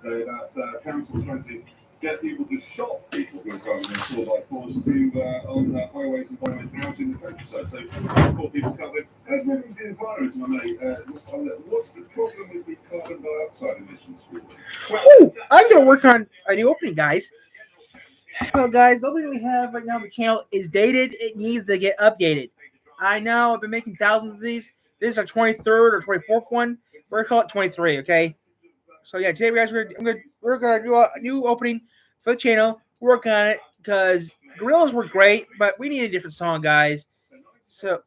yesterday about councils trying to get people to shop people who are driving their 4x4s through on highways and byways and out in the countryside. So, more people covered. As moving to the environment, my mate, what's the problem with the carbon dioxide emissions? Ooh, I'm going to work on a new opening, guys. Well, guys, the opening we have right now on the channel is dated. It needs to get updated. I know I've been making thousands of these. This is our 23rd or 24th one. We're going to call it 23, okay? So, yeah, today, guys, we're gonna do a new opening for the channel. Work on it because Gorillas were great, but we need a different song, guys. So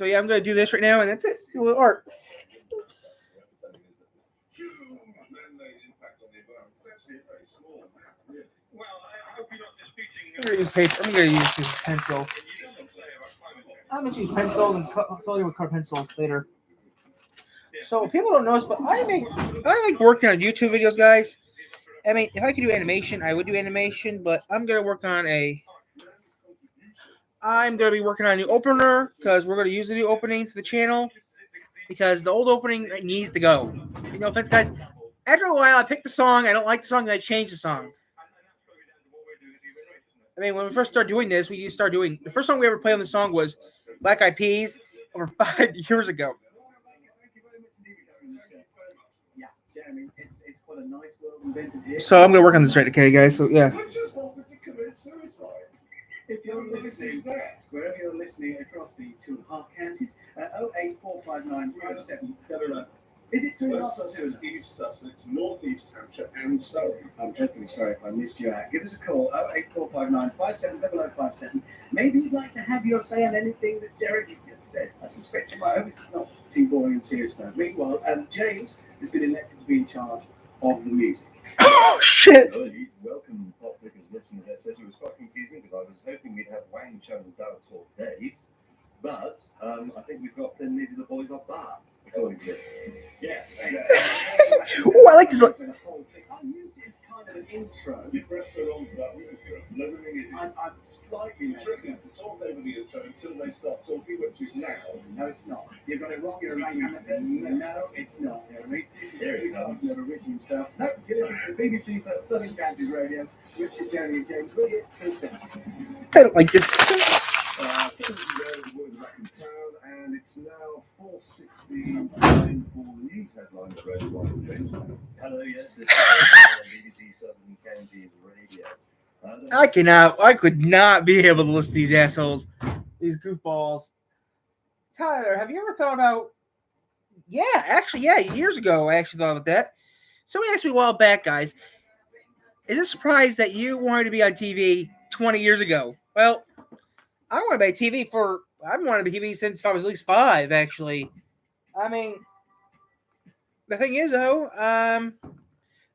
yeah, I'm going to do this right now, and that's it. Do a little art. I'm going to use paper. I'm going to use pencil. I'm going to use pencil and fill in with colored pencil later. So people don't notice, but I like working on YouTube videos, guys. I mean, if I could do animation, I would do animation, but I'm going to work on I'm going to be working on a new opener because we're going to use a new opening for the channel because the old opening needs to go. No offense, guys. After a while, I pick the song. I don't like the song, and I change the song. I mean, when we first started doing this, we used to start doing... The first song we ever played on the song was Black Eyed Peas over 5 years ago. So I'm going to work on this right, okay, guys? So, yeah. If you're listening, wherever you're listening across the 2.5 counties, 084595700. Is it 2.5? Sussex, East Sussex, North East Hampshire, and Surrey. I'm dreadfully sorry if I missed you out. Give us a call, 08459570057. Maybe you'd like to have your say on anything that Jeremy just said. I suspect you might. I hope it's not too boring and serious, though. Meanwhile, James has been elected to be in charge of the music. Oh, shit! Welcome, Pop Flickers listeners. That said, it was quite confusing because I was hoping we'd have Wang Chung Dao talk days, but I think we've got Thin Lizzy the Boys off bar. According to this. Yes. Oh, I like this one. I used it as kind of an intro. You pressed it on that I'm slightly The trick is to talk over the intro until they stop talking, which is now. No, it's not. You've got it wrong. You're a amateur. No, it's not. This is Jerry Carl's never written himself. No, you're listening to BBC for Southern Counties Radio, which is Jerry and James William till 7. I don't like this. And it's now 4:69 for the news headline of Radio 1 James. Hello, yes, this is BBC Southern Counties Radio. I could not be able to listen to these assholes, these goofballs. Tyler, have you ever thought about... years ago I actually thought about that. Somebody asked me a while back, guys, is it a surprise that you wanted to be on TV 20 years ago? Well, I wanted to be on TV I've wanted to be TV since I was at least 5, actually. I mean, the thing is, though,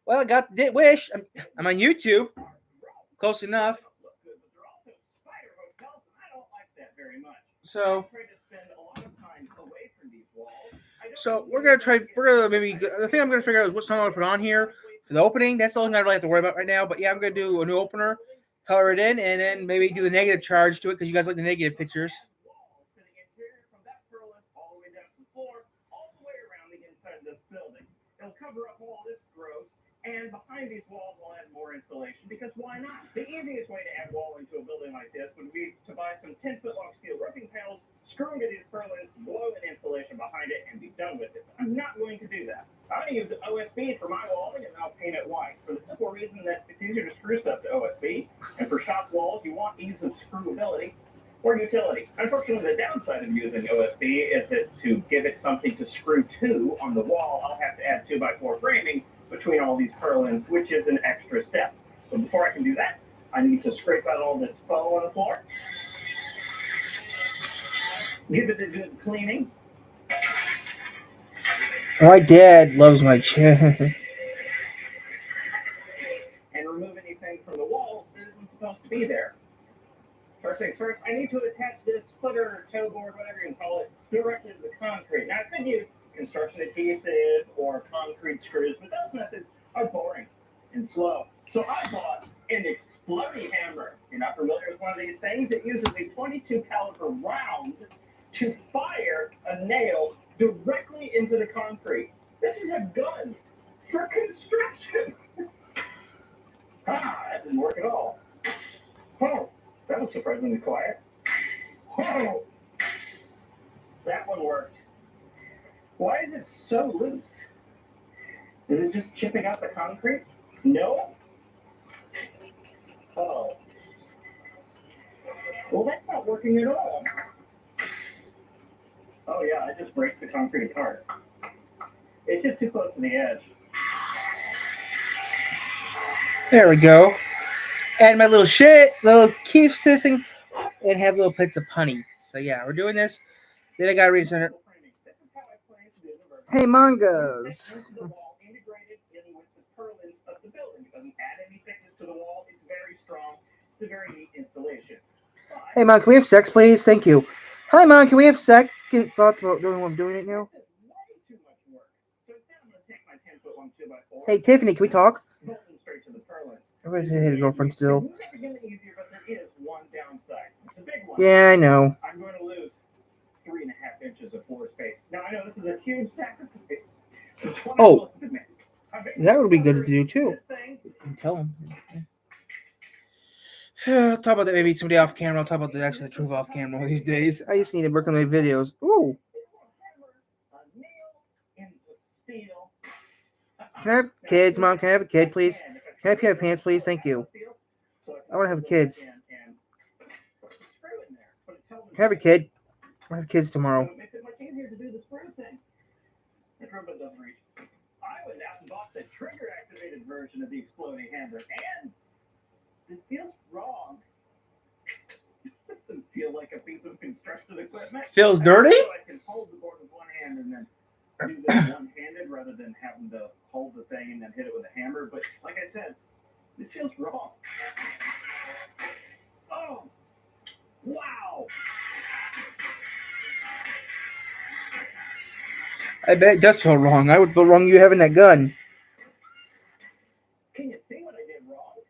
well, I got the wish. I'm on YouTube. Close enough. So we're gonna try. We're gonna maybe. The thing I'm gonna figure out is what song I'm gonna put on here for the opening. That's the only thing I really have to worry about right now. But yeah, I'm gonna do a new opener, color it in, and then maybe do the negative charge to it because you guys like the negative pictures. Cover up all this growth, and behind these walls we'll add more insulation, because why not? The easiest way to add wall into a building like this would be to buy some 10-foot long steel roofing panels, screw into these purlins, blow in insulation behind it, and be done with it. I'm not going to do that. I'm going to use OSB for my walling, and I'll paint it white, for the simple reason that it's easier to screw stuff to OSB, and for shop walls, you want ease of screwability or utility. Unfortunately, the downside of using OSB is that to give it something to screw to on the wall, I'll have to add 2x4 framing between all these purlins, which is an extra step. So before I can do that, I need to scrape out all this foam on the floor, give it a good cleaning. My dad loves my chair. And remove anything from the wall that isn't supposed to be there. First things first, I need to attach this footer, toe board, whatever you can call it, directly to the concrete. Now, I could use construction adhesive or concrete screws, but those methods are boring and slow. So I bought an exploding hammer. You're not familiar with one of these things? It uses a .22 caliber round to fire a nail directly into the concrete. This is a gun for construction. That didn't work at all. Oh, that was surprisingly quiet. Oh, that one worked. Why is it so loose? Is it just chipping out the concrete? No. Oh. Well, that's not working at all. Oh yeah, it just breaks the concrete apart. It's just too close to the edge. There we go. Add my little keep stitching, and have little bits of honey. So yeah, we're doing this. Then I gotta return it. Hey, mangas. Integrated in with the purlins of the building. It doesn't add any thickness to the wall. It's very strong. It's a very neat installation. Hey, Mom, can we have sex, please? Thank you. Hi, Mom, can we have sex? Get thoughts about doing what I'm doing right now? Hey, Tiffany, can we talk? Everybody's a girlfriend still. Yeah, I know. I'm going to lose 3.5 inches of floor space. Now, I know this is a huge sacrifice. Oh, that would be good to do, too. Tell him. I'll talk about that maybe someday off camera. I'll talk about the truth off camera these days. I just need to work on my videos. Ooh. Can I have kids, Mom? Can I have a kid, please? Can I pee my pants, please? Thank you. I want to have kids. Can I have a kid? I want to have kids tomorrow. It makes it much easier to do the screw thing. The robot doesn't reach. I went out and bought the trigger-activated version of the exploding hammer, and it feels wrong. It doesn't feel like a piece of construction equipment. Feels dirty? I can hold the board with one hand and then do this one-handed rather than having to hold the thing and then hit it with a hammer. But like I said, this feels wrong. Oh, wow. I bet it does feel wrong. I would feel wrong you having that gun. Can you see what I did wrong?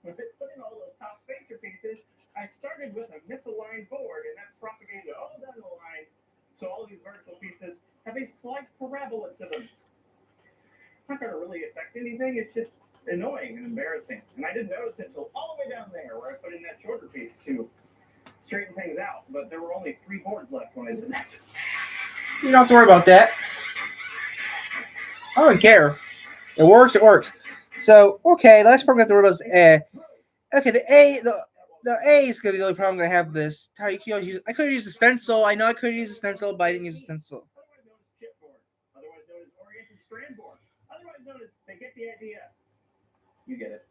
With it putting all those top spacer pieces, I started with a misaligned board, and that's propagated all down the line. So all these vertical pieces have a slight parabola to them. It's not going to really affect anything. It's just annoying and embarrassing. And I didn't notice it until all the way down there where I put in that shorter piece to straighten things out. But there were only 3 boards left when I did that. You don't have to worry about that. I don't care. It works. It works. So okay, let's probably have to worry about the A. Okay, the A is gonna be the only problem I'm gonna have this. How you can use? I could have used a stencil. I know I could have used a stencil, but I didn't use a stencil. Otherwise known as oriented strand board. Otherwise known as, they get the idea. You get it.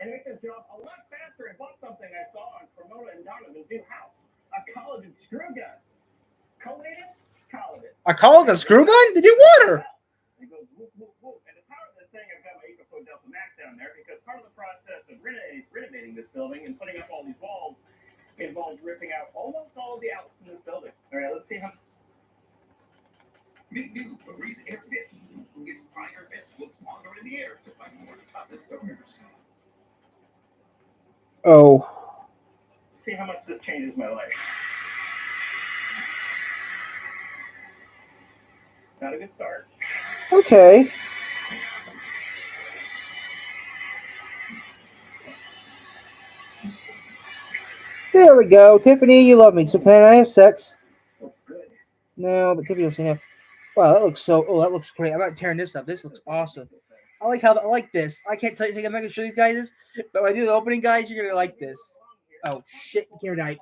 And to make this job a lot faster, I bought something I saw on Cremona and Donovan's new house. A Culligan screw gun. Collated? Culligan. A Culligan screw gun? Did you water? It goes whoop, whoop, whoop. And to power this thing, I've got my EcoFlow Delta Max down there because part of the process of renovating this building and putting up all these walls involves ripping out almost all of the outlets in this building. All right, let's see how. Meet new Febreze Air Fist. Its fire fist looks longer in the air to find more topless donors. Oh. See how much this changes my life. Not a good start. Okay. There we go. Tiffany, you love me. So can I have sex? Looks good. No, but Tiffany will say no. Wow, that looks so. Oh, that looks great. I'm not tearing this up. This looks awesome. I like this. I can't tell you. I'm not gonna show you guys this, but when I do the opening, guys, you're gonna like this. Oh shit! The camera died.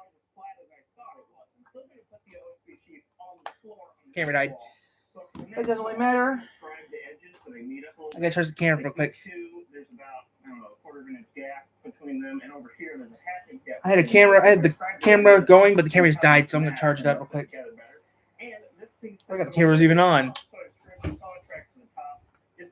Camera died. It doesn't really matter. I gotta charge the camera real quick. There's about, I don't know, a quarter of an inch gap between them, and over here there's a half inch gap. I had the camera going, but the camera just died, so I'm gonna charge it up real quick. I got the cameras even on. Just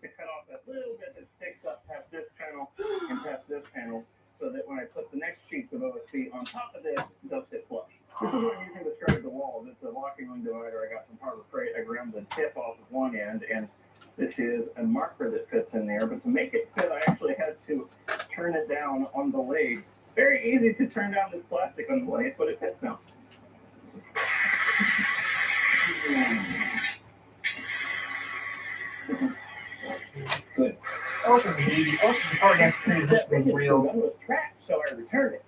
to cut off that little bit that sticks up past this panel and past this panel, so that when I put the next sheets of OSB on top of this, they'll sit flush. This is what I'm using to strike the wall. It's a locking ring divider I got from Harbor Freight. I ground the tip off of one end, and this is a marker that fits in there. But to make it fit, I actually had to turn it down on the lathe. Very easy to turn down this plastic on the lathe, but it fits now. Also, the car gas was real. Done with track, so I returned it.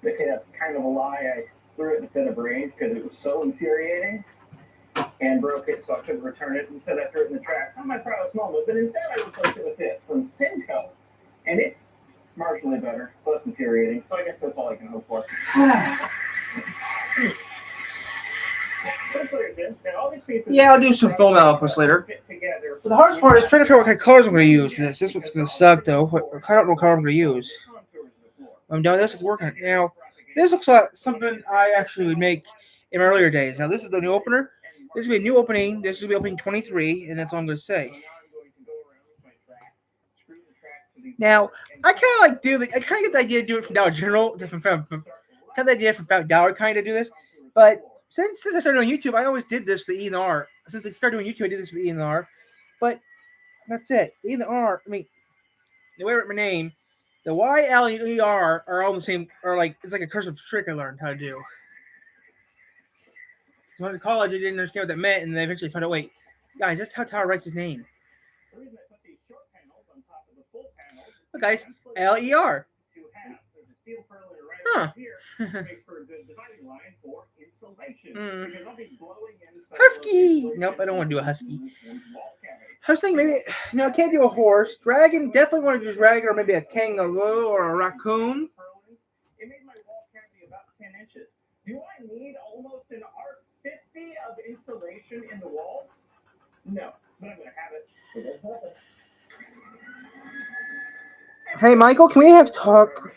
Okay, that's kind of a lie. I threw it in a fit of rage because it was so infuriating and broke it, so I couldn't return it. Instead, I threw it in the trash. Not my proudest moment, but instead, I replaced it with this from Simco, and it's marginally better, less infuriating. So I guess that's all I can hope for. Yeah, I'll do some full analysis later. But the hardest part is trying to figure out what kind of colors I'm going to use for this. This one's going to suck, though. I don't know what color I'm going to use. I'm done with this. It's working. Now, this looks like something I actually would make in earlier days. Now, this is the new opener. This will be a new opening. This will be opening 23, and that's all I'm going to say. Now, I kind of get the idea to do it from Dollar General, kind of idea from Dollar kind of do this, but since I started doing YouTube, I always did this for the E and R. Since I started doing YouTube, I did this for the E and R, but that's it. The E and the R. I mean, the way I wrote my name, the Y, L, and E, R are all the same. Are like it's like a cursive trick I learned how to do. So when I went to college, I didn't understand what that meant, and then I eventually found out. Wait, guys, that's how Tower writes his name. Look, guys, L-E-R. Huh. Husky. Nope, I don't want to do a husky. I was thinking maybe I can't do a horse. Dragon, definitely want to do dragon, or maybe a kangaroo or a raccoon. It made my wall cavity about 10 inches. Do I need almost an R50 of insulation in the wall? No, but I'm going to have it. Hey, Michael, can we have talk?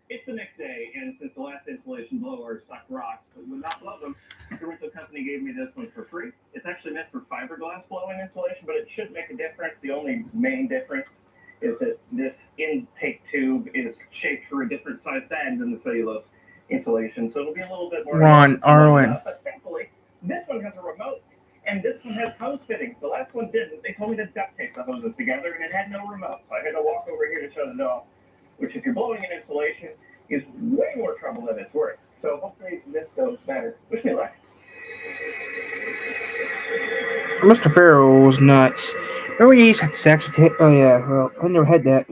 It's the next day, and since the last installation blower sucked rocks but would not blow them, the rental company gave me this one for free. It's actually meant for fiberglass blowing insulation, but it should make a difference. The only main difference is that this intake tube is shaped for a different size bag than the cellulose insulation, so it'll be a little bit more. Ron Arwen. But thankfully, this one has a remote. And this one has hose fittings. The last one didn't. They told me to duct tape the hoses together, and it had no remote. So I had to walk over here to shut it off, which, if you're blowing in insulation, is way more trouble than it's worth. So hopefully this goes better. Wish me luck. Mr. Farrell was nuts. Remember when he used to have sex tape? Oh, yeah. Well, I never had that.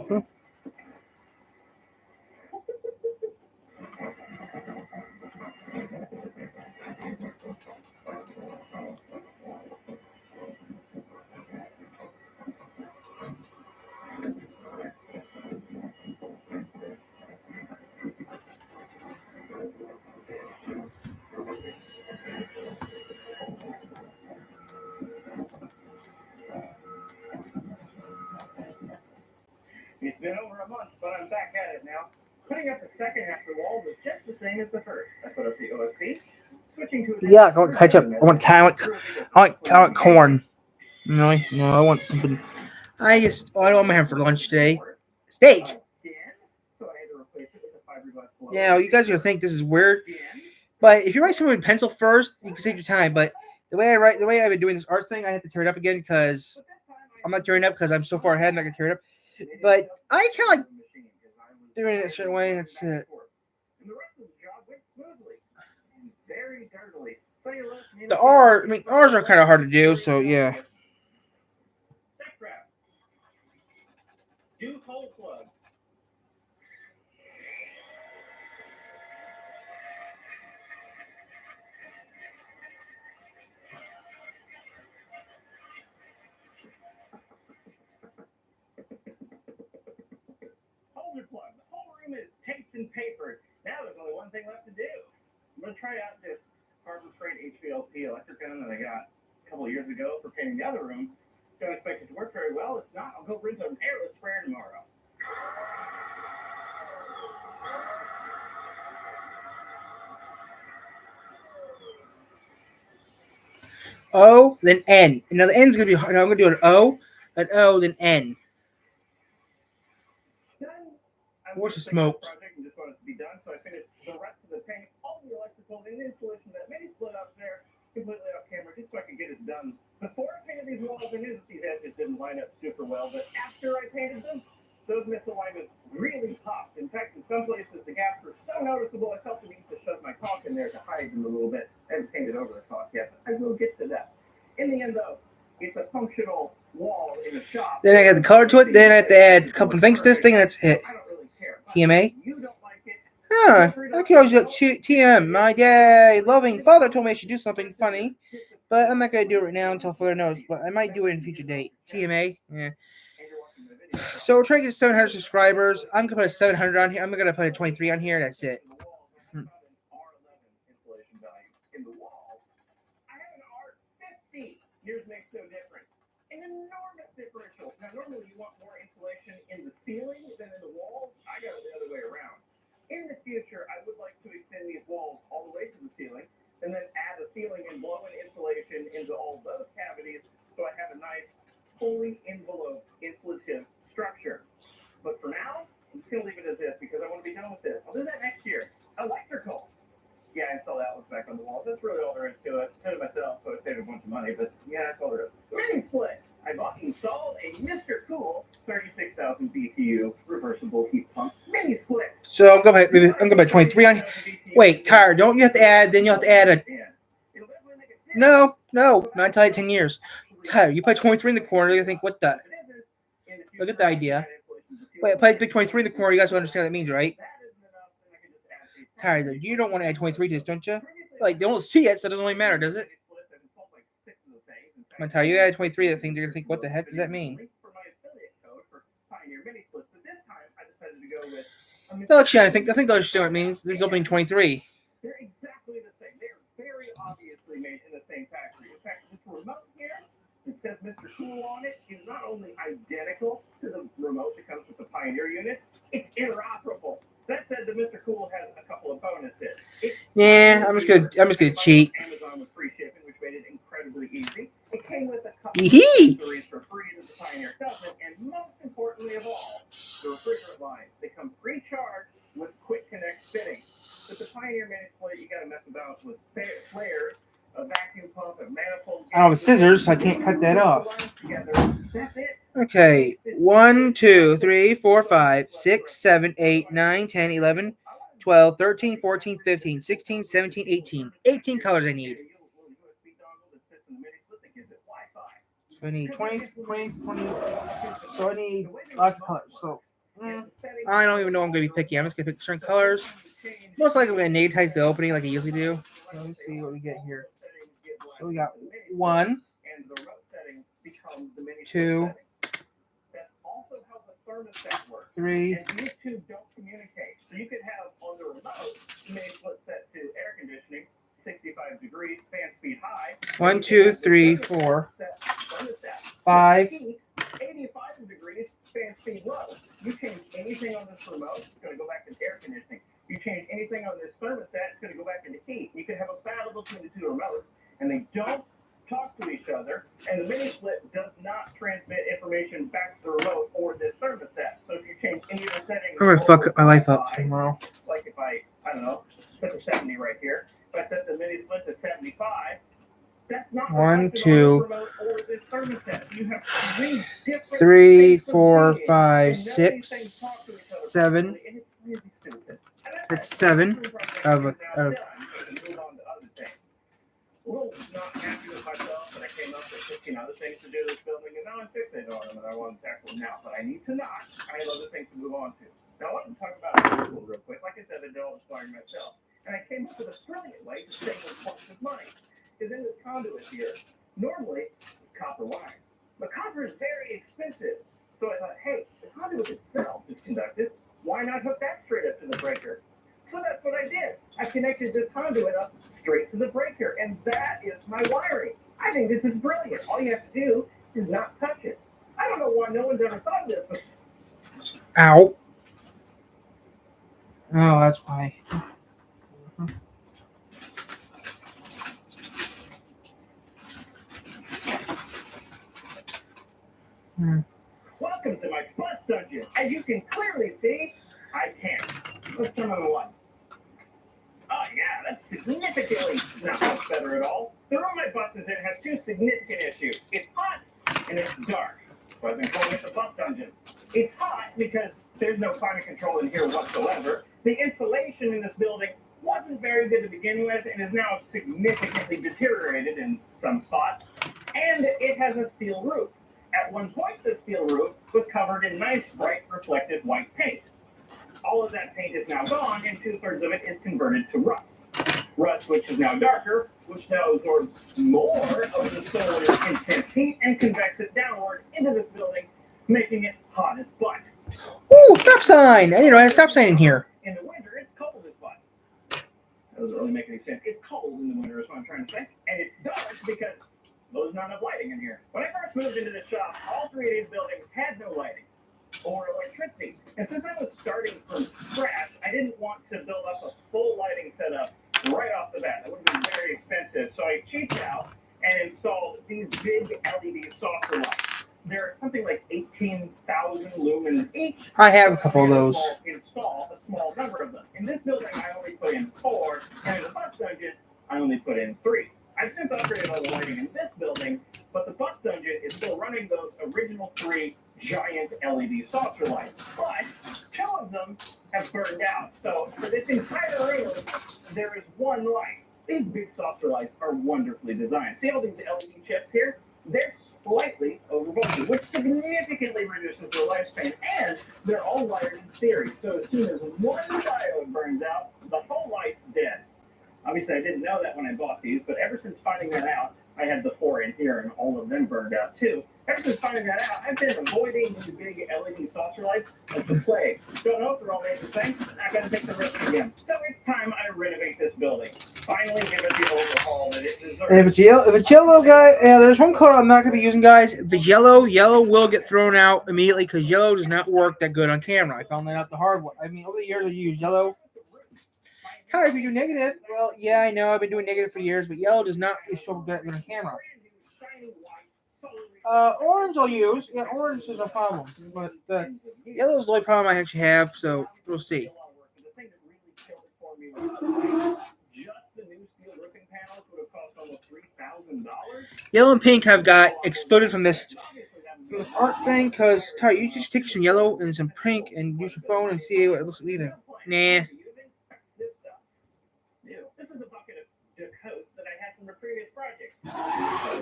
It's been over a month, but I'm back at it now. Putting up the second half of the wall was just the same as the first. I put up the OSB. Switching to Yeah, I want ketchup. I want corn. Really? No, I want something. I don't know what I'm having for lunch today. Steak. Yeah, you guys are gonna think this is weird, but if you write something in pencil first, you can save your time. But the way I've been doing this art thing, I have to tear it up again because I'm not tearing it up because I'm so far ahead. I'm not gonna tear it up. But I kind of like doing it a certain way. That's it. The R's are kind of hard to do. So yeah. Do cold plug. Holder plug. The whole room is taped and papered. Now there's only one thing left to do. I'm going to try out this carbon freight HVLP electric gun that I got a couple of years ago for painting the other room. Don't expect it to work very well. If not, I'll go rent an airless sprayer tomorrow. O, then N. Now the N's gonna be. I'm gonna do an O, then N. What's the smoke? Project and just wanted to be done, so I finished the rest of the paint, all the electrical and insulation that may split up there completely off camera, just so I could get it done. Before I painted these walls, I knew that these edges didn't line up super well, but after I painted them, those misalignments really popped. In fact, in some places, the gaps were so noticeable, I felt the need to shove my caulk in there to hide them a little bit. I haven't painted over the caulk yet, but I will get to that. In the end, though, it's a functional wall in a shop. Then I got the color to it. Then I have to add a couple things to this thing, and that's it. I don't really care. TMA. You don't like it. Huh. Okay, I was like, TM. My dad, loving father told me I should do something funny, but I'm not gonna do it right now until further notice. But I might do it in a future date. TMA. Yeah. So we're trying to get 700 subscribers. I'm gonna put a 700 on here. I'm gonna put a 23 on here. That's it. In the wall, I have an R50. Yours makes no difference. An enormous differential. Now, normally you want more insulation in the ceiling than in the walls. I got it the other way around. In the future, I would like to extend these walls all the way to the ceiling, and then add a ceiling and blow-in insulation into all those cavities, so I have a nice, fully enveloped insulative structure. But for now, I'm just gonna leave it as this because I want to be done with this. I'll do that next year. Electrical. Yeah, I saw that one back on the wall. That's really all there is to it. I did it myself, so I saved a bunch of money, but yeah, that's all there is. Mini split. I bought and installed a Mr. Cool 36,000 BTU reversible heat pump mini split. So I'm gonna put 23 on. Wait, Tyler, don't you have to add? Then you have to add a. No, not until 10 years. Tyler, you put 23 in the corner. You think, what the? Look at the idea. Wait, put big 23 in the corner. You guys will understand what that means, right? Tyler, you don't want to add 23 to this, don't you? Like, they won't see it, so it doesn't really matter, does it? I'm Tyler, you add 23 to that thing, they're gonna think, what the heck does that mean? No, actually, I think they'll understand what it means. This is opening 23. They're exactly the same. They're very obviously made in the same factory. In fact, this remote here, it says Mr. Cool on it, is not only identical to the remote that comes with the Pioneer units, it's interoperable. That said, the Mr. Cool has a couple of bonuses. Yeah, I'm just gonna cheat. Amazon with free shipping, which made it incredibly easy. It came with a couple Yee-hee. of accessories for free that the Pioneer doesn't, and most importantly of all, the refrigerant lines. They come pre-charged with quick connect fitting. With the Pioneer mini split, you got to mess about with flares, a vacuum pump, a manifold. I don't have scissors, so I can't cut that off. That's it. Okay, 1, 2, 3, 4, 5, 6, 7, 8, 9, 10, 11, 12, 13, 14, 15, 16, 17, 18. 18 colors I need. So I need 20. So I need lots of colors. So I don't even know I'm going to be picky. I'm just going to pick certain colors. Most likely I'm going to negatize the opening like I usually do. So let me see what we get here. So we got 1, 2, 3. And these two don't communicate. So you could have on the remote, you may split set to air conditioning, 65 degrees, fan speed high. 1, 2, 3, 4, 5. 85 degrees, fan speed low. You change anything on this remote, it's going to go back to air conditioning. You change anything on this thermostat, it's going to go back into heat. You can have a battle between the two remotes, and they don't talk to each other, and the mini split does not transmit information back to the remote or the thermostat. So if you change any of the settings, I'm going to fuck my life up tomorrow. like if I don't know, set to 70 right here. If I set the mini split to 75, that's not 1, reflected 2, on the remote or this thermostat. You have 3 different 3, states of 4, being, 5, and none of 6, these things talk to each other 7. properly, and it's really stupid. And That's 7 of move on to other things. A little not happy with myself, but I came up with 15 other things to do this building, and now I'm fixated on them, and I want to tackle them now. But I need to not. I have other things to move on to. Now, I want to talk about it real quick. Like I said, I don't inspire myself. And I came up with a brilliant way to save a bunch of money. Because in this conduit here, normally it's copper wire. But copper is very expensive. So I thought, hey, the conduit itself is conductive. Why not hook that straight up to the breaker? So that's what I did. I connected this conduit up straight to the breaker, and that is my wiring. I think this is brilliant. All you have to do is not touch it. I don't know why no one's ever thought of this, but Ow. Oh, that's why. welcome to my bus dungeon. As you can clearly see, I can't. Let's turn on the light. Oh yeah, that's significantly not much better at all. The room my bus is in has 2 significant issues. It's hot and it's dark. So I've been calling it the bus dungeon. It's hot because there's no climate control in here whatsoever. The insulation in this building wasn't very good to begin with and is now significantly deteriorated in some spots. And it has a steel roof. At one point, the steel roof was covered in nice, bright, reflective white paint. All of that paint is now gone, and 2/3 of it is converted to rust. Rust, which is now darker, which now absorbs more of the solar's intense heat and convects it downward into this building, making it hot as butt. Ooh, stop sign! I didn't know I had a stop sign in here. In the winter, it's cold as butt. That doesn't really make any sense. It's cold in the winter is what I'm trying to say. And it's dark because there's not enough lighting in here. When I first moved into the shop, all 3 of these buildings had no lighting or electricity. And since I was starting from scratch, I didn't want to build up a full lighting setup right off the bat. That would have been very expensive. So I cheaped out and installed these big LED saucer lights. They're something like 18,000 lumens each. I have a couple of those. Install a small number of them. In this building, I only put in 4, and in the bus dungeon, I only put in 3. I've since upgraded all the lighting in this building, but the bus dungeon is still running those original 3 giant LED saucer lights. But 2 of them have burned out. So for this entire room, there is 1 light. These big saucer lights are wonderfully designed. See all these LED chips here? They're slightly overvolted, which significantly reduces their lifespan, and they're all wired in series. So as soon as one diode burns out, the whole light's dead. Obviously, I didn't know that when I bought these, but ever since finding that out, I had the 4 in here, and all of them burned out too. Ever since finding that out, I've been avoiding these big LED saucer lights like the plague. Don't know if they're all made the same. I gotta take the risk again. So it's time I renovate this building. Finally give it the overhaul that it deserves. And if it's yellow, guy, yeah, there's one color I'm not gonna be using, guys. If it's yellow, yellow will get thrown out immediately because yellow does not work that good on camera. I found that out the hard way. I mean, over the years I used yellow. How if you do negative? Well, yeah, I know I've been doing negative for years, but yellow does not show good on camera. Orange I'll use. Yeah, orange is a problem, but yellow is the only problem I actually have. So we'll see. Yellow and pink have got exploded from this art thing because you just take some yellow and some pink and use your phone and see what it looks like. Nah. This is a bucket of Dakota that I had from a previous project.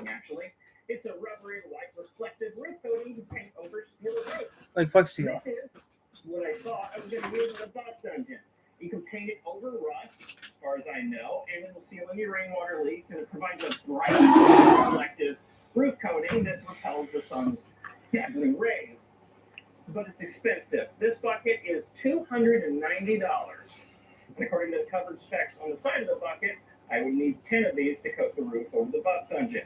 Actually, it's a rubbery white reflective roof coating to paint over steel roofs. Like Flex Seal. This is what I thought I was going to use in the bus dungeon. You can paint it over rust, as far as I know, and it will seal any rainwater leaks, and it provides a bright, reflective roof coating that repels the sun's dazzling rays. But it's expensive. This bucket is $290. And according to the covered specs on the side of the bucket, I would need 10 of these to coat the roof over the bus dungeon.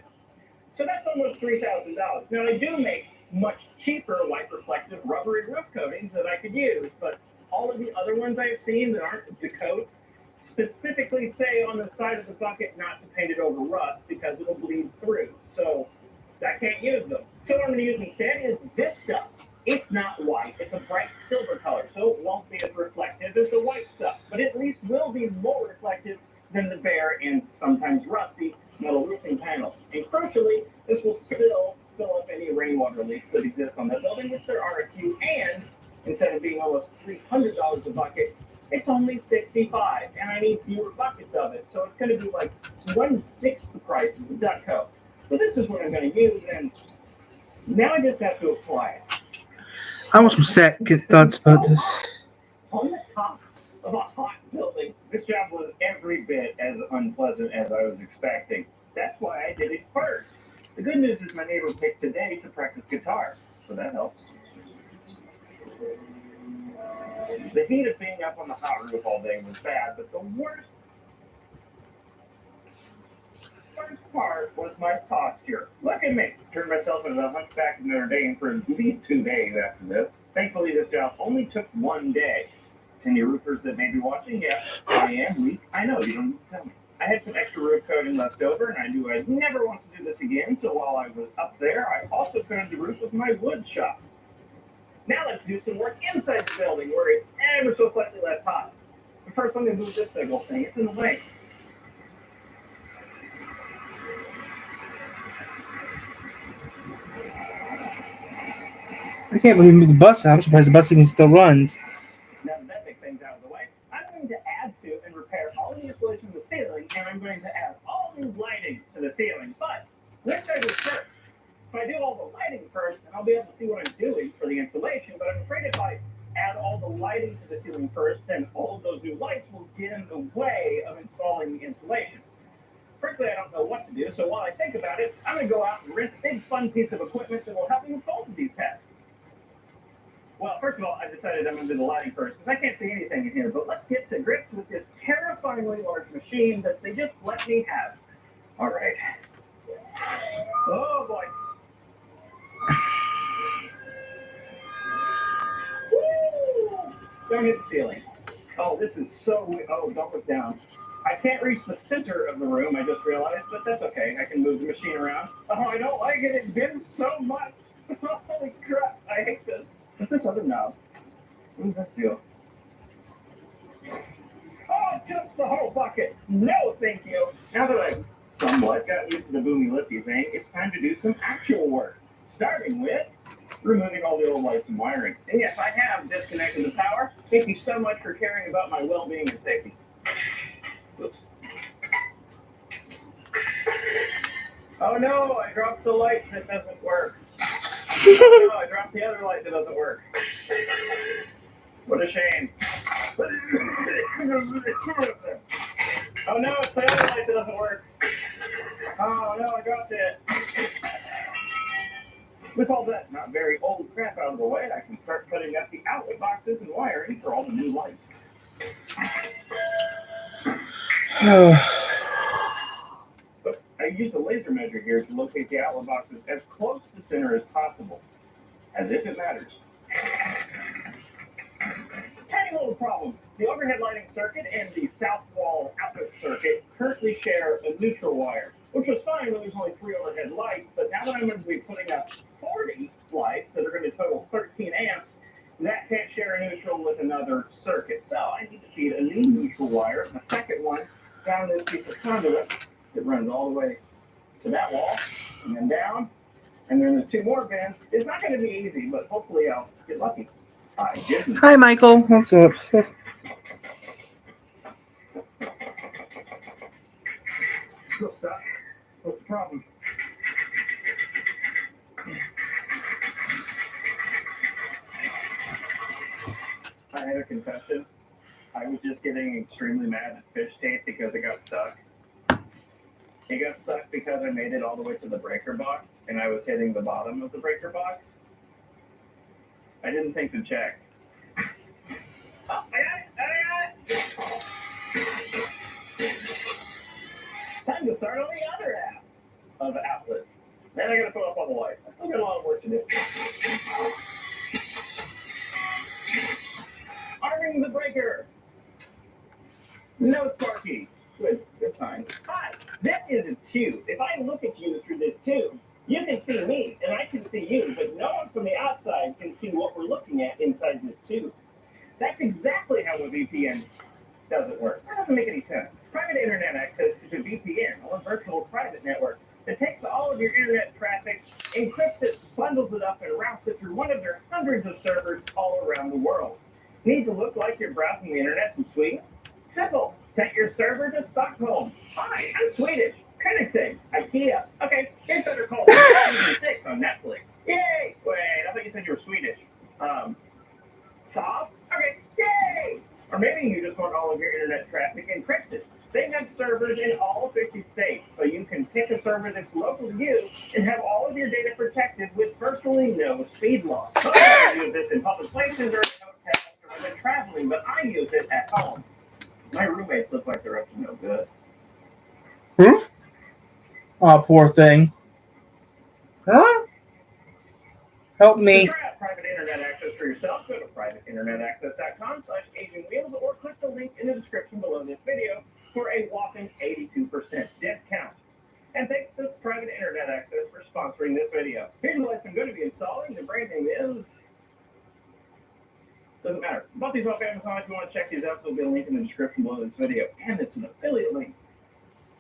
So that's almost $3,000. Now, I do make much cheaper white reflective rubbery roof coatings that I could use, but all of the other ones I've seen that aren't Dakota specifically say on the side of the bucket not to paint it over rust because it'll bleed through. So I can't use them. So what I'm going to use instead is this stuff. It's not white. It's a bright silver color, so it won't be as reflective as the white stuff, but it at least will be more reflective than the bare and sometimes rusty metal roofing panels. And crucially, this will still fill up any rainwater leaks that exist on that building, which there are a few, and instead of being almost $300 a bucket, it's only $65, and I need fewer buckets of it, so it's going to be like 1/6 the price of the Dakota. So this is what I'm going to use, and now I just have to apply it. I want some second thoughts about this. On the top of a hot building, this job was every bit as unpleasant as I was expecting. That's why I did it first. The good news is my neighbor picked today to practice guitar, so that helps. The heat of being up on the hot roof all day was bad, but the worst part was my posture. Look at me. Turned myself into a hunchback of Notre Dame for at least 2 days after this. Thankfully, this job only took 1 day. Any roofers that may be watching, yeah, I am weak. I know, you don't need to tell me. I had some extra roof coating left over, and I knew I'd never want to do this again, so while I was up there, I also coated the roof with my wood shop. Now let's do some work inside the building, where it's ever so slightly less hot. But first, I'm going to move this big old thing. It's in the way. I can't believe we moved the bus out. I'm surprised the bus even still runs. Now that big thing's out of the way, I'm going to add to and repair all the insulation in the ceiling, and I'm going to add all new lighting to the ceiling. But Let's start with first. If I do all the lighting first, then I'll be able to see what I'm doing for the installation. But I'm afraid if I add all the lighting to the ceiling first, then all of those new lights will get in the way of installing the insulation. Frankly, I don't know what to do, so while I think about it, I'm going to go out and rent a big fun piece of equipment that will help me with both of these tasks. Well, first of all, I decided I'm going to do the lighting first, because I can't see anything in here, but let's get to grips with this terrifyingly large machine that they just let me have. All right. Oh, boy. Woo! Don't hit the ceiling. Oh, this is so weird. Oh, don't look down. I can't reach the center of the room, I just realized, but that's okay. I can move the machine around. Oh, I don't like it. It bends so much. Holy crap. I hate this. What's this other knob? What does this do? Oh, it tips the whole bucket. No, thank you. Now that I've somewhat got used to the boomy lifty thing, it's time to do some actual work. Starting with removing all the old lights and wiring. And yes, I have disconnected the power. Thank you so much for caring about my well-being and safety. Oops. Oh no, I dropped the light that doesn't work. Oh no, I dropped the other light that doesn't work. What a shame. Oh no, it's the other light that doesn't work. Oh no, I dropped it. With all that not very old crap out of the way, I can start putting up the outlet boxes and wiring for all the new lights. I used a laser measure here to locate the outlet boxes as close to the center as possible, as if it matters. Tiny little problem. The overhead lighting circuit and the south wall outlet circuit currently share a neutral wire, which was fine when there's only 3 overhead lights, but now that I'm going to be putting up 40 lights that are going to total 13 amps, that can't share a neutral with another circuit. So I need to feed a new neutral wire, a second one, down this piece of conduit that runs all the way to that wall, and then down, and then there's 2 more bends. It's not going to be easy, but hopefully I'll get lucky. I didn't. Hi, Michael. What's up? Still stuck. What's the problem? I had a confession. I was just getting extremely mad at fish tape because it got stuck. It got stuck because I made it all the way to the breaker box, and I was hitting the bottom of the breaker box. I didn't think to check. Oh, I got it! Time to start on the other app of outlets. Then I gotta put up all the lights. I still got a lot of work to do. Arming the breaker. No Sparky. Good sign. Hi, this is a tube. If I look at you through this tube, you can see me, and I can see you, but no one from the outside can see what we're looking at inside this tube. That's exactly how a VPN doesn't work. That doesn't make any sense. Private internet access is a VPN, or a virtual private network, that takes all of your internet traffic, encrypts it, bundles it up, and routes it through one of their hundreds of servers all around the world. Need to look like you're browsing the internet from Sweden? Simple. Set your server to Stockholm. Hi, I'm Swedish. Koenigsegg, IKEA. Okay, here's Better Call Saul season 6 on Netflix. Yay! Wait, I thought you said you were Swedish. Saab? Okay, yay! Or maybe you just want all of your internet traffic encrypted. They have servers in all 50 states, so you can pick a server that's local to you and have all of your data protected with virtually no speed loss. Most people use this in public places or in hotels or when traveling, but I use it at home. My roommates look like they're up to no good. Oh, poor thing. Huh? Help me. To try out private internet access for yourself, go to privateinternetaccess.com/AgingWheels or click the link in the description below this video for a whopping 82% discount. And thanks to Private Internet Access for sponsoring this video. Here's the lights I'm going to be installing. The brand name is... Doesn't matter. Bought these off Amazon. If you want to check these out, there'll be a link in the description below this video. And it's an affiliate link.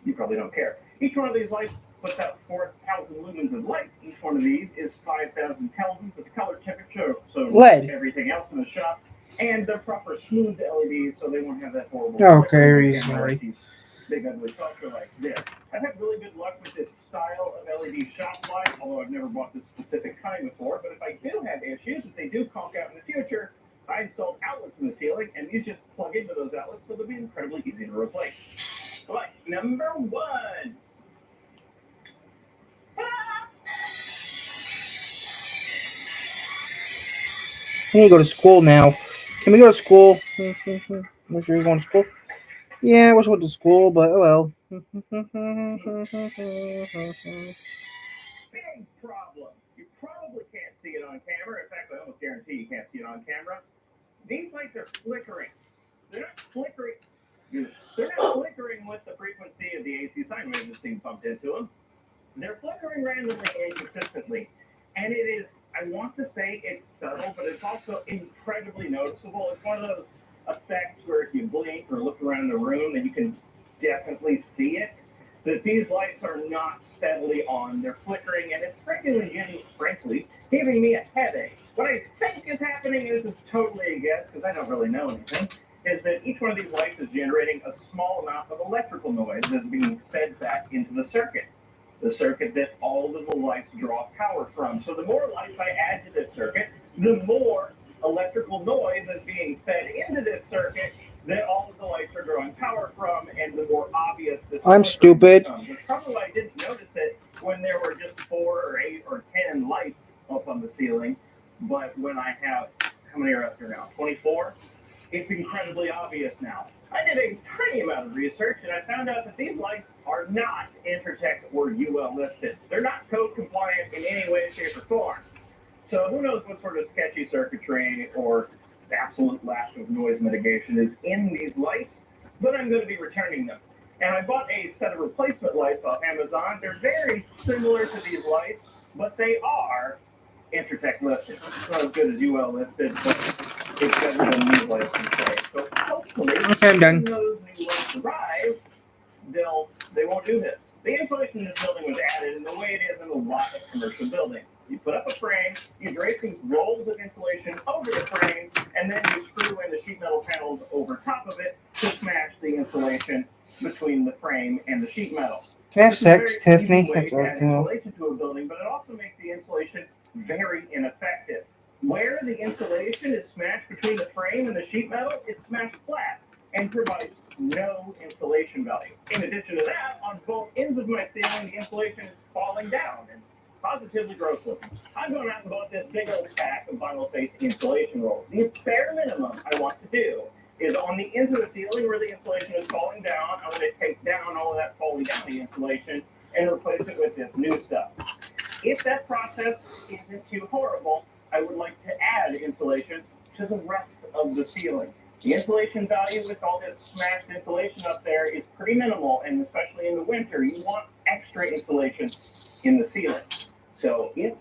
You probably don't care. Each one of these lights puts out 4,000 lumens of light. Each one of these is 5,000 kelvin with the color temperature. So LED. Everything else in the shop. And they're proper smooth LEDs, so they won't have that horrible... Okay, reasonably. These big ugly sulfur lights there. I've had really good luck with this style of LED shop light, although I've never bought this specific kind before. But if I do have issues, if they do conk out in the future, I installed outlets in the ceiling, and these just plug into those outlets, so they'll be incredibly easy to replace. But number one. I need to go to school now. Can we go to school? Make sure you're going to school. Yeah, I wish I went to school, but oh well. Big problem. You probably can't see it on camera. In fact, I almost guarantee you can't see it on camera. These lights are flickering. They're not flickering. They're not flickering with the frequency of the AC sine wave that's being pumped into them. They're flickering randomly and inconsistently. And it is, I want to say it's subtle, but it's also incredibly noticeable. It's one of those effects where if you blink or look around the room, then you can definitely see it. That these lights are not steadily on. They're flickering, and it's frankly giving me a headache. What I think is happening is totally a guess, because I don't really know anything, is that each one of these lights is generating a small amount of electrical noise that's being fed back into the circuit that all of the lights draw power from. So the more lights I add to this circuit, the more electrical noise is being fed into this circuit that all of the lights are drawing power from, and the more obvious this I'm stupid. becomes. It's probably why I didn't notice it when there were just 4 or 8 or 10 lights up on the ceiling, but when I have, how many are up here now, 24? It's incredibly obvious now. I did a tiny amount of research, and I found out that these lights are not Intertech or UL listed. They're not code compliant in any way, shape, or form. So who knows what sort of sketchy circuitry or absolute lack of noise mitigation is in these lights, but I'm going to be returning them. And I bought a set of replacement lights off Amazon. They're very similar to these lights, but they are Intertech listed. It's not as good as UL listed, but it's better than these lights can say. So hopefully, Okay, I'm done. when those new lights arrive, they won't do this. The insulation in this building was added in the way it is in a lot of commercial buildings. You put up a frame, you drape these rolls of insulation over the frame, and then you screw in the sheet metal panels over top of it to smash the insulation between the frame and the sheet metal. Can I have It's a very sex, Tiffany? easy way to add insulation to a building, but it also makes the insulation very ineffective. Where the insulation is smashed between the frame and the sheet metal, it's smashed flat and provides no insulation value. In addition to that, on both ends of my ceiling, the insulation is falling down and positively gross looking. I'm going out and bought this big old pack of vinyl face insulation rolls. The bare minimum I want to do is on the ends of the ceiling where the insulation is falling down, I want to take down all of that falling down the insulation and replace it with this new stuff. If that process isn't too horrible, I would like to add insulation to the rest of the ceiling. The insulation value with all this smashed insulation up there is pretty minimal, and especially in the winter, you want extra insulation in the ceiling. So if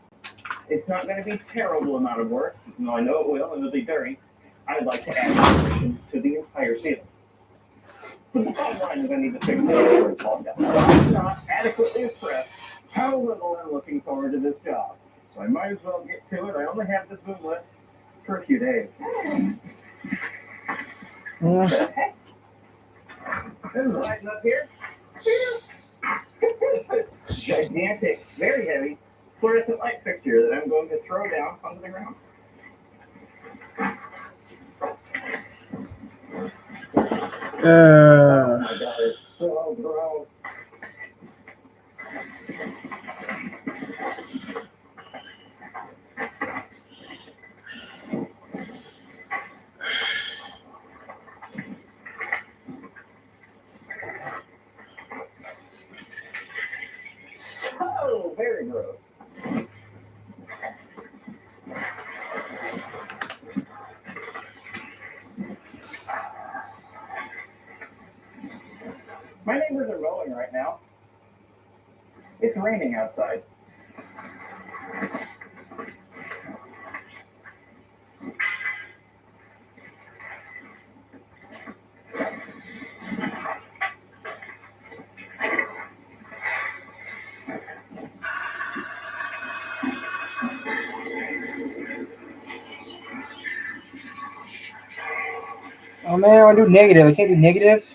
it's not going to be a terrible amount of work, even though I know it will, and it'll be dirty, I'd like to add insulation to the entire ceiling. But the bottom line is I need to fix it before it's all done. I'm not adequately expressed how little I'm looking forward to this job. So I might as well get to it. I only have this boom left for a few days. Yeah. This is lighting up here. Gigantic, very heavy fluorescent light fixture that I'm going to throw down onto the ground. Oh my God, it's so gross. So very gross. My neighbors are mowing right now. It's raining outside. Oh man, I want to do negative. I can't do negative.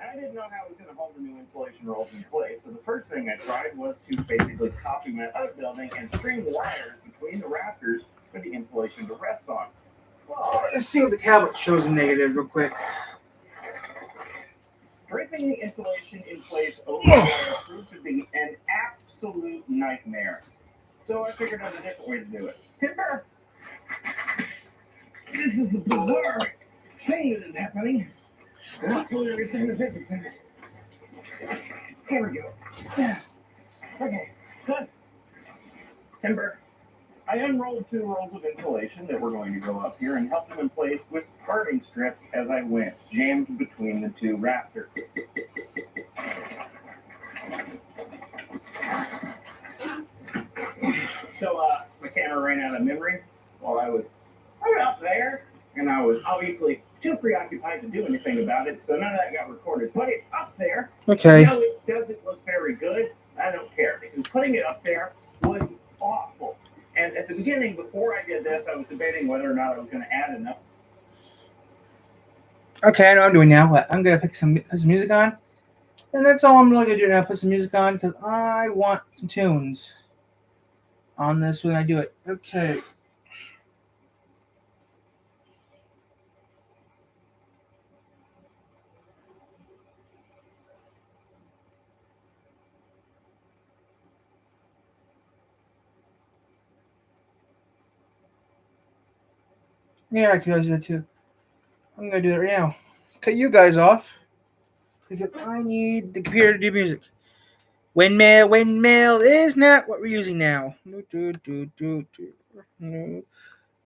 I didn't know how I was going to hold the new insulation roll. panels in place. So the first thing I tried was to basically copy my outbuilding and string wires between the rafters for the insulation to rest on. Well, Let's see what the tablet shows in negative real quick. draping the insulation in place over the wire proved to be an absolute nightmare. So I figured out a different way to do it. Timber! This is a bizarre thing that is happening. I don't fully understand the physics of this. Here we go. Okay, good. Timber. I unrolled 2 rolls of insulation that were going to go up here and helped them in place with parting strips as I went, jammed between the 2 rafters. So my camera ran out of memory while I was up there, and I was obviously too preoccupied to do anything about it, so none of that got recorded. But it's up there. Okay. Now it doesn't look very good. I don't care, because putting it up there was awful. And at the beginning, before I did this, I was debating whether or not I was going to add enough. Okay, I know what I'm doing now. What? I'm gonna put some music on, and that's all I'm really gonna do now. Put some music on because I want some tunes on this when I do it. Okay. Yeah, I can do that too. I'm gonna do it right now. Cut you guys off because I need the computer to do music. Windmill is not what we're using now. No.